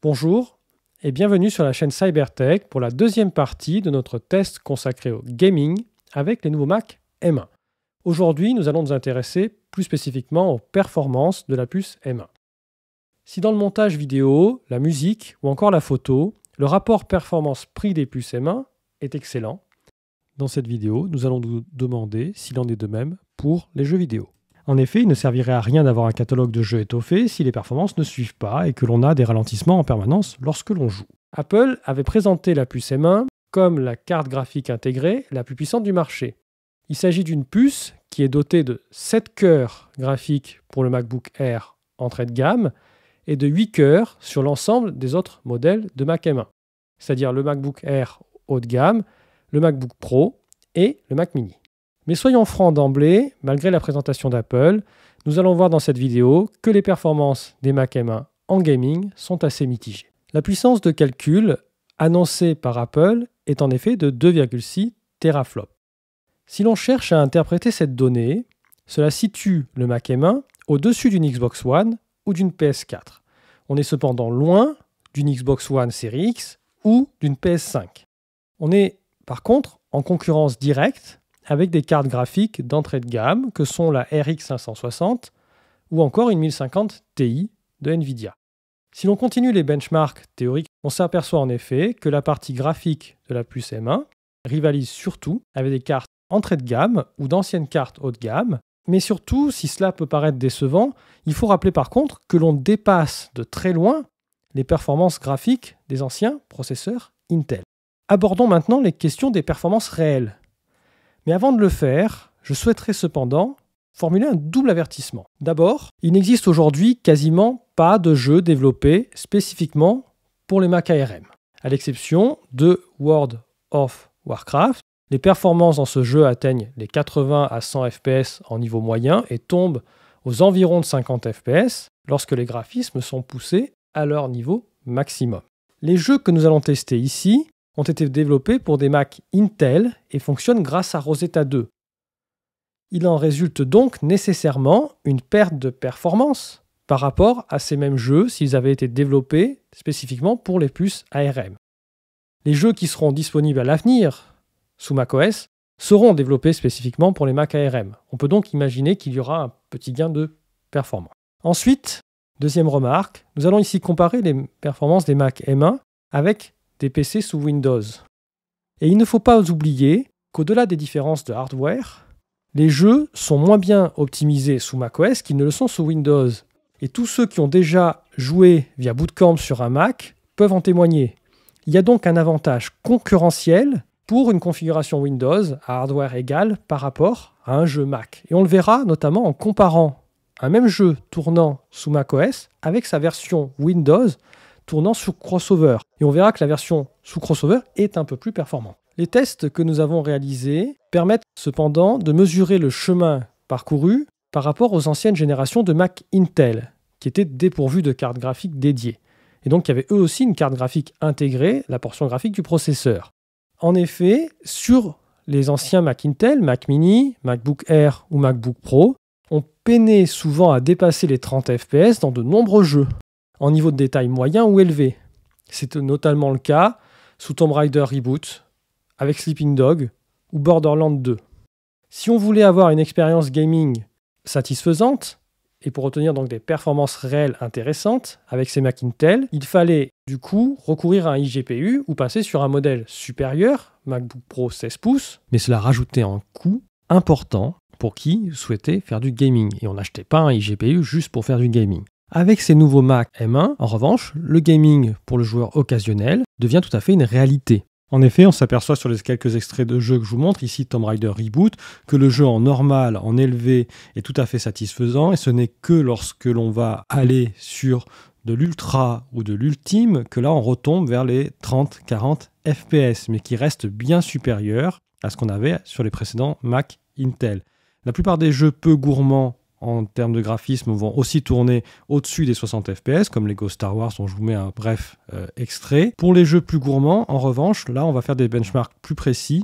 Bonjour et bienvenue sur la chaîne Cybertech pour la deuxième partie de notre test consacré au gaming avec les nouveaux Mac M1. Aujourd'hui, nous allons nous intéresser plus spécifiquement aux performances de la puce M1. Si dans le montage vidéo, la musique ou encore la photo, le rapport performance-prix des puces M1 est excellent, dans cette vidéo, nous allons nous demander s'il en est de même pour les jeux vidéo. En effet, il ne servirait à rien d'avoir un catalogue de jeux étoffé si les performances ne suivent pas et que l'on a des ralentissements en permanence lorsque l'on joue. Apple avait présenté la puce M1 comme la carte graphique intégrée la plus puissante du marché. Il s'agit d'une puce qui est dotée de 7 cœurs graphiques pour le MacBook Air entrée de gamme et de 8 cœurs sur l'ensemble des autres modèles de Mac M1, c'est-à-dire le MacBook Air haut de gamme, le MacBook Pro et le Mac Mini. Mais soyons francs d'emblée, malgré la présentation d'Apple, nous allons voir dans cette vidéo que les performances des Mac M1 en gaming sont assez mitigées. La puissance de calcul annoncée par Apple est en effet de 2,6 teraflops. Si l'on cherche à interpréter cette donnée, cela situe le Mac M1 au-dessus d'une Xbox One ou d'une PS4. On est cependant loin d'une Xbox One Series X ou d'une PS5. On est par contre en concurrence directe avec des cartes graphiques d'entrée de gamme que sont la RX 560 ou encore une 1050 Ti de Nvidia. Si l'on continue les benchmarks théoriques, on s'aperçoit en effet que la partie graphique de la puce M1 rivalise surtout avec des cartes entrée de gamme ou d'anciennes cartes haut de gamme. Mais surtout, si cela peut paraître décevant, il faut rappeler par contre que l'on dépasse de très loin les performances graphiques des anciens processeurs Intel. Abordons maintenant les questions des performances réelles. Mais avant de le faire, je souhaiterais cependant formuler un double avertissement. D'abord, il n'existe aujourd'hui quasiment pas de jeux développés spécifiquement pour les Mac ARM. À l'exception de World of Warcraft, les performances dans ce jeu atteignent les 80 à 100 fps en niveau moyen et tombent aux environs de 50 fps lorsque les graphismes sont poussés à leur niveau maximum. Les jeux que nous allons tester ici ont été développés pour des Mac Intel et fonctionnent grâce à Rosetta 2. Il en résulte donc nécessairement une perte de performance par rapport à ces mêmes jeux s'ils avaient été développés spécifiquement pour les puces ARM. Les jeux qui seront disponibles à l'avenir sous macOS seront développés spécifiquement pour les Mac ARM. On peut donc imaginer qu'il y aura un petit gain de performance. Ensuite, deuxième remarque, nous allons ici comparer les performances des Mac M1 avec des PC sous Windows. Et il ne faut pas oublier qu'au-delà des différences de hardware, les jeux sont moins bien optimisés sous macOS qu'ils ne le sont sous Windows. Et tous ceux qui ont déjà joué via Bootcamp sur un Mac peuvent en témoigner. Il y a donc un avantage concurrentiel pour une configuration Windows à hardware égal par rapport à un jeu Mac. Et on le verra notamment en comparant un même jeu tournant sous macOS avec sa version Windows tournant sous crossover. Et on verra que la version sous crossover est un peu plus performante. Les tests que nous avons réalisés permettent cependant de mesurer le chemin parcouru par rapport aux anciennes générations de Mac Intel, qui étaient dépourvues de cartes graphiques dédiées. Et donc il y avait eux aussi une carte graphique intégrée, la portion graphique du processeur. En effet, sur les anciens Mac Intel, Mac Mini, MacBook Air ou MacBook Pro, on peinait souvent à dépasser les 30 fps dans de nombreux jeux, en niveau de détail moyen ou élevé. C'était notamment le cas sous Tomb Raider Reboot, avec Sleeping Dog ou Borderlands 2. Si on voulait avoir une expérience gaming satisfaisante, et pour obtenir donc des performances réelles intéressantes avec ces Mac Intel, il fallait du coup recourir à un iGPU ou passer sur un modèle supérieur, MacBook Pro 16 pouces, mais cela rajoutait un coût important pour qui souhaitait faire du gaming. Et on n'achetait pas un iGPU juste pour faire du gaming. Avec ces nouveaux Mac M1, en revanche, le gaming pour le joueur occasionnel devient tout à fait une réalité. En effet, on s'aperçoit sur les quelques extraits de jeux que je vous montre, ici Tomb Raider Reboot, que le jeu en normal, en élevé, est tout à fait satisfaisant, et ce n'est que lorsque l'on va aller sur de l'ultra ou de l'ultime que là on retombe vers les 30-40 fps, mais qui reste bien supérieur à ce qu'on avait sur les précédents Mac Intel. La plupart des jeux peu gourmands en termes de graphisme vont aussi tourner au-dessus des 60 fps, comme Lego Star Wars, dont je vous mets un bref extrait. Pour les jeux plus gourmands, en revanche, là on va faire des benchmarks plus précis.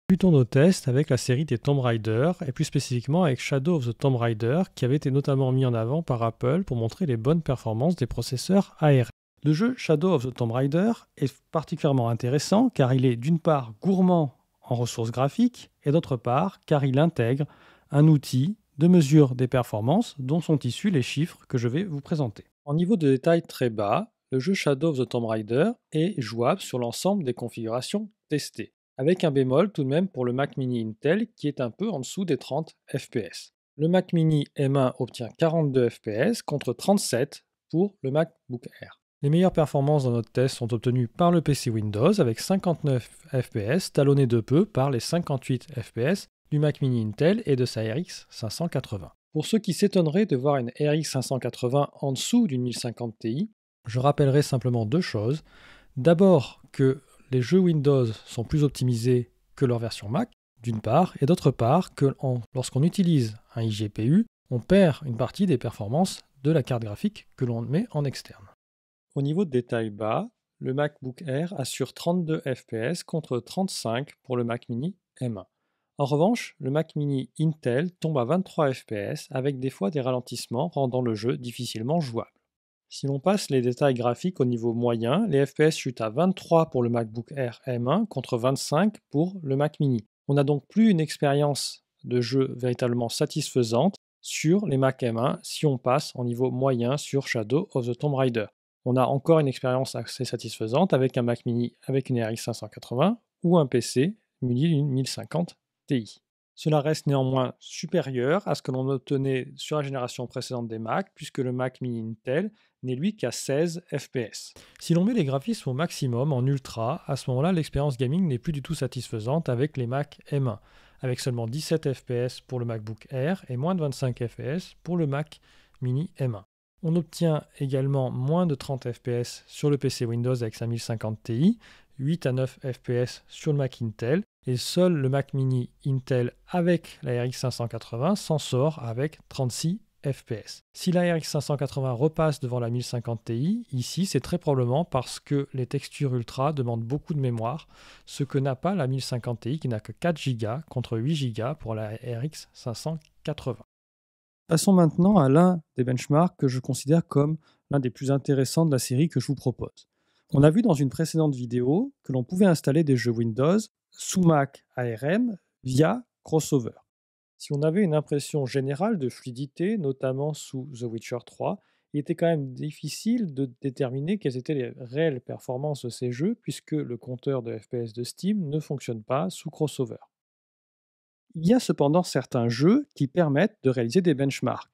Débutons nos tests avec la série des Tomb Raider, et plus spécifiquement avec Shadow of the Tomb Raider, qui avait été notamment mis en avant par Apple pour montrer les bonnes performances des processeurs ARM. Le jeu Shadow of the Tomb Raider est particulièrement intéressant car il est d'une part gourmand en ressources graphiques et d'autre part car il intègre un outil de mesure des performances dont sont issus les chiffres que je vais vous présenter. En niveau de détail très bas, le jeu Shadow of the Tomb Raider est jouable sur l'ensemble des configurations testées, avec un bémol tout de même pour le Mac mini Intel qui est un peu en dessous des 30 fps. Le Mac mini M1 obtient 42 fps contre 37 pour le MacBook Air. Les meilleures performances dans notre test sont obtenues par le PC Windows avec 59 fps, talonnés de peu par les 58 fps du Mac mini Intel et de sa RX 580. Pour ceux qui s'étonneraient de voir une RX 580 en dessous d'une 1050 Ti, je rappellerai simplement deux choses. D'abord que les jeux Windows sont plus optimisés que leur version Mac, d'une part, et d'autre part que lorsqu'on utilise un iGPU, on perd une partie des performances de la carte graphique que l'on met en externe. Au niveau de détail bas, le MacBook Air assure 32 fps contre 35 pour le Mac mini M1. En revanche, le Mac mini Intel tombe à 23 fps avec des fois des ralentissements rendant le jeu difficilement jouable. Si l'on passe les détails graphiques au niveau moyen, les FPS chutent à 23 pour le MacBook Air M1 contre 25 pour le Mac mini. On n'a donc plus une expérience de jeu véritablement satisfaisante sur les Mac M1 si on passe en niveau moyen sur Shadow of the Tomb Raider. On a encore une expérience assez satisfaisante avec un Mac mini avec une RX 580 ou un PC muni d'une 1050 Ti. Cela reste néanmoins supérieur à ce que l'on obtenait sur la génération précédente des Mac, puisque le Mac mini Intel n'est lui qu'à 16 fps. Si l'on met les graphismes au maximum en ultra, à ce moment-là, l'expérience gaming n'est plus du tout satisfaisante avec les Mac M1, avec seulement 17 fps pour le MacBook Air et moins de 25 fps pour le Mac mini M1. On obtient également moins de 30 fps sur le PC Windows avec sa 1050 Ti, 8 à 9 fps sur le Mac Intel, et seul le Mac mini Intel avec la RX 580 s'en sort avec 36 fps. Si la RX 580 repasse devant la 1050 Ti, ici c'est très probablement parce que les textures ultra demandent beaucoup de mémoire, ce que n'a pas la 1050 Ti qui n'a que 4 Go contre 8 Go pour la RX 580. Passons maintenant à l'un des benchmarks que je considère comme l'un des plus intéressants de la série que je vous propose. On a vu dans une précédente vidéo que l'on pouvait installer des jeux Windows sous Mac ARM via Crossover. Si on avait une impression générale de fluidité, notamment sous The Witcher 3, il était quand même difficile de déterminer quelles étaient les réelles performances de ces jeux puisque le compteur de FPS de Steam ne fonctionne pas sous Crossover. Il y a cependant certains jeux qui permettent de réaliser des benchmarks.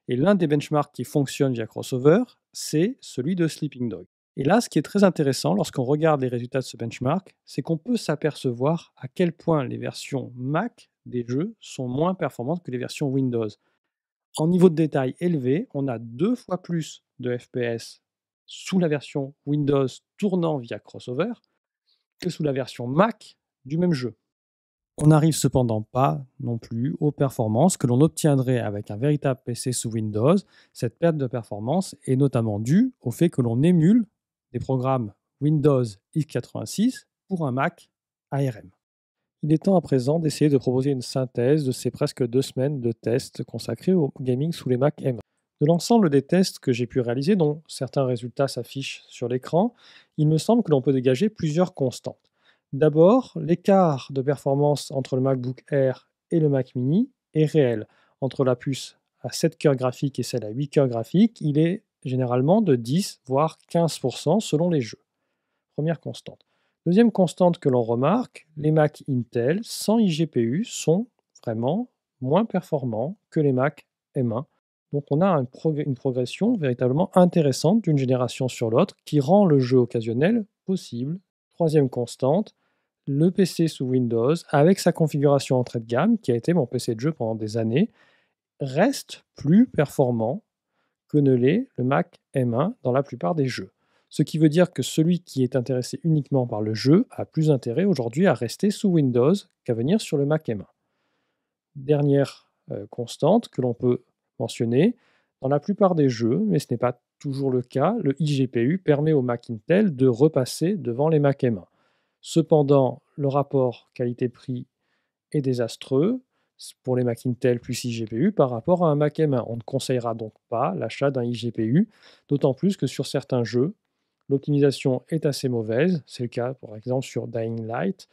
Et l'un des benchmarks qui fonctionne via Crossover, c'est celui de Sleeping Dog. Et là, ce qui est très intéressant lorsqu'on regarde les résultats de ce benchmark, c'est qu'on peut s'apercevoir à quel point les versions Mac des jeux sont moins performantes que les versions Windows. En niveau de détail élevé, on a 2 fois plus de FPS sous la version Windows tournant via Crossover que sous la version Mac du même jeu. On n'arrive cependant pas non plus aux performances que l'on obtiendrait avec un véritable PC sous Windows. Cette perte de performance est notamment due au fait que l'on émule des programmes Windows x86 pour un Mac ARM. Il est temps à présent d'essayer de proposer une synthèse de ces presque 2 semaines de tests consacrés au gaming sous les Mac M1. De l'ensemble des tests que j'ai pu réaliser, dont certains résultats s'affichent sur l'écran, il me semble que l'on peut dégager plusieurs constantes. D'abord, l'écart de performance entre le MacBook Air et le Mac mini est réel. Entre la puce à 7 cœurs graphiques et celle à 8 cœurs graphiques, il est généralement de 10 voire 15% selon les jeux. Première constante. Deuxième constante que l'on remarque, les Mac Intel sans iGPU sont vraiment moins performants que les Mac M1. Donc on a une progression véritablement intéressante d'une génération sur l'autre qui rend le jeu occasionnel possible. Troisième constante, le PC sous Windows, avec sa configuration entrée de gamme, qui a été mon PC de jeu pendant des années, reste plus performant que ne l'est le Mac M1 dans la plupart des jeux. Ce qui veut dire que celui qui est intéressé uniquement par le jeu a plus intérêt aujourd'hui à rester sous Windows qu'à venir sur le Mac M1. Dernière constante que l'on peut mentionner, dans la plupart des jeux, mais ce n'est pas toujours le cas, le iGPU permet au Mac Intel de repasser devant les Mac M1. Cependant, le rapport qualité-prix est désastreux pour les Mac Intel plus iGPU par rapport à un Mac M1. On ne conseillera donc pas l'achat d'un iGPU, d'autant plus que sur certains jeux, l'optimisation est assez mauvaise. C'est le cas, par exemple, sur Dying Light.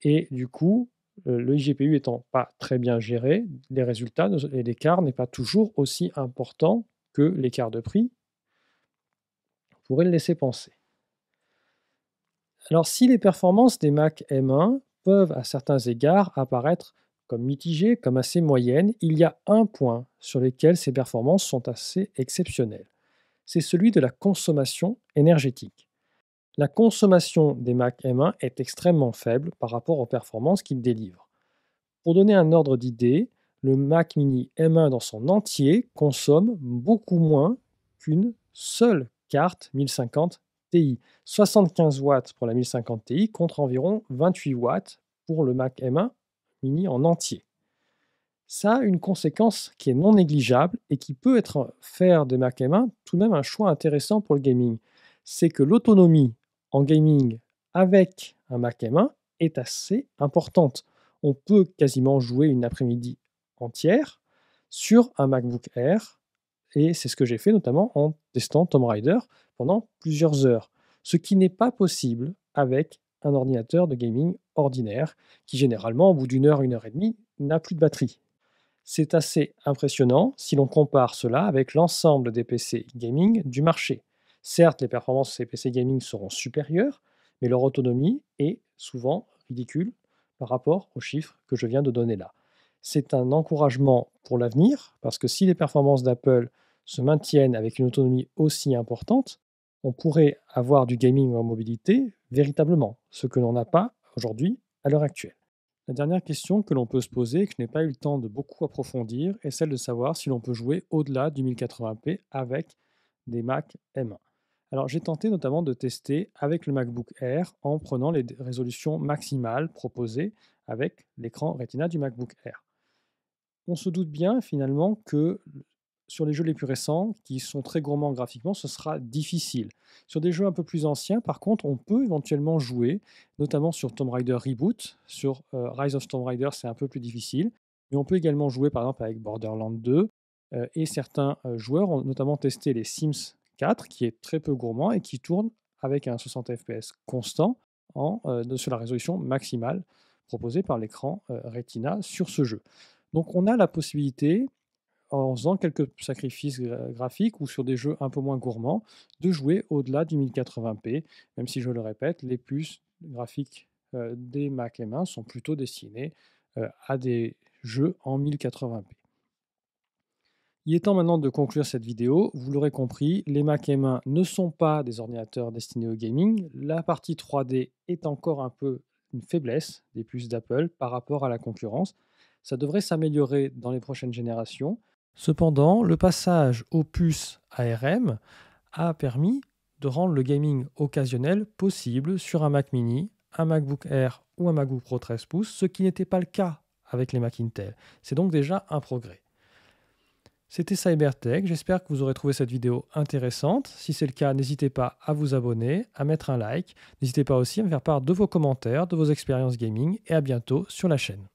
Et du coup, le iGPU étant pas très bien géré, les résultats et l'écart n'est pas toujours aussi important que l'écart de prix pourrait le laisser penser. Alors, si les performances des Mac M1 peuvent à certains égards apparaître comme mitigées, comme assez moyennes, il y a un point sur lequel ces performances sont assez exceptionnelles. C'est celui de la consommation énergétique. La consommation des Mac M1 est extrêmement faible par rapport aux performances qu'ils délivrent. Pour donner un ordre d'idée, le Mac mini M1 dans son entier consomme beaucoup moins qu'une seule carte 1050 Ti. 75 watts pour la 1050 Ti contre environ 28 watts pour le Mac M1 mini en entier. Ça a une conséquence qui est non négligeable et qui peut faire des Mac M1 tout de même un choix intéressant pour le gaming. C'est que l'autonomie en gaming avec un Mac M1 est assez importante. On peut quasiment jouer une après-midi entière sur un MacBook Air et c'est ce que j'ai fait notamment en testant Tomb Raider pendant plusieurs heures. Ce qui n'est pas possible avec un ordinateur de gaming ordinaire qui généralement, au bout d'une heure et demie, n'a plus de batterie. C'est assez impressionnant si l'on compare cela avec l'ensemble des PC gaming du marché. Certes, les performances de ces PC gaming seront supérieures, mais leur autonomie est souvent ridicule par rapport aux chiffres que je viens de donner là. C'est un encouragement pour l'avenir, parce que si les performances d'Apple se maintiennent avec une autonomie aussi importante, on pourrait avoir du gaming en mobilité véritablement, ce que l'on n'a pas aujourd'hui à l'heure actuelle. La dernière question que l'on peut se poser et que je n'ai pas eu le temps de beaucoup approfondir est celle de savoir si l'on peut jouer au-delà du 1080p avec des Mac M1. Alors j'ai tenté notamment de tester avec le MacBook Air en prenant les résolutions maximales proposées avec l'écran Retina du MacBook Air. On se doute bien finalement que sur les jeux les plus récents, qui sont très gourmands graphiquement, ce sera difficile. Sur des jeux un peu plus anciens, par contre, on peut éventuellement jouer, notamment sur Tomb Raider Reboot. Sur Rise of Tomb Raider, c'est un peu plus difficile. Mais on peut également jouer, par exemple, avec Borderlands 2. Et certains joueurs ont notamment testé les Sims 4, qui est très peu gourmand et qui tourne avec un 60 fps constant sur la résolution maximale proposée par l'écran Retina sur ce jeu. Donc on a la possibilité, en faisant quelques sacrifices graphiques ou sur des jeux un peu moins gourmands, de jouer au-delà du 1080p, même si je le répète, les puces graphiques des Mac M1 sont plutôt destinées à des jeux en 1080p. Il est temps maintenant de conclure cette vidéo. Vous l'aurez compris, les Mac M1 ne sont pas des ordinateurs destinés au gaming. La partie 3D est encore un peu une faiblesse des puces d'Apple par rapport à la concurrence. Ça devrait s'améliorer dans les prochaines générations. Cependant, le passage aux puces ARM a permis de rendre le gaming occasionnel possible sur un Mac mini, un MacBook Air ou un MacBook Pro 13 pouces, ce qui n'était pas le cas avec les Mac Intel. C'est donc déjà un progrès. C'était Cybertech, j'espère que vous aurez trouvé cette vidéo intéressante. Si c'est le cas, n'hésitez pas à vous abonner, à mettre un like. N'hésitez pas aussi à me faire part de vos commentaires, de vos expériences gaming et à bientôt sur la chaîne.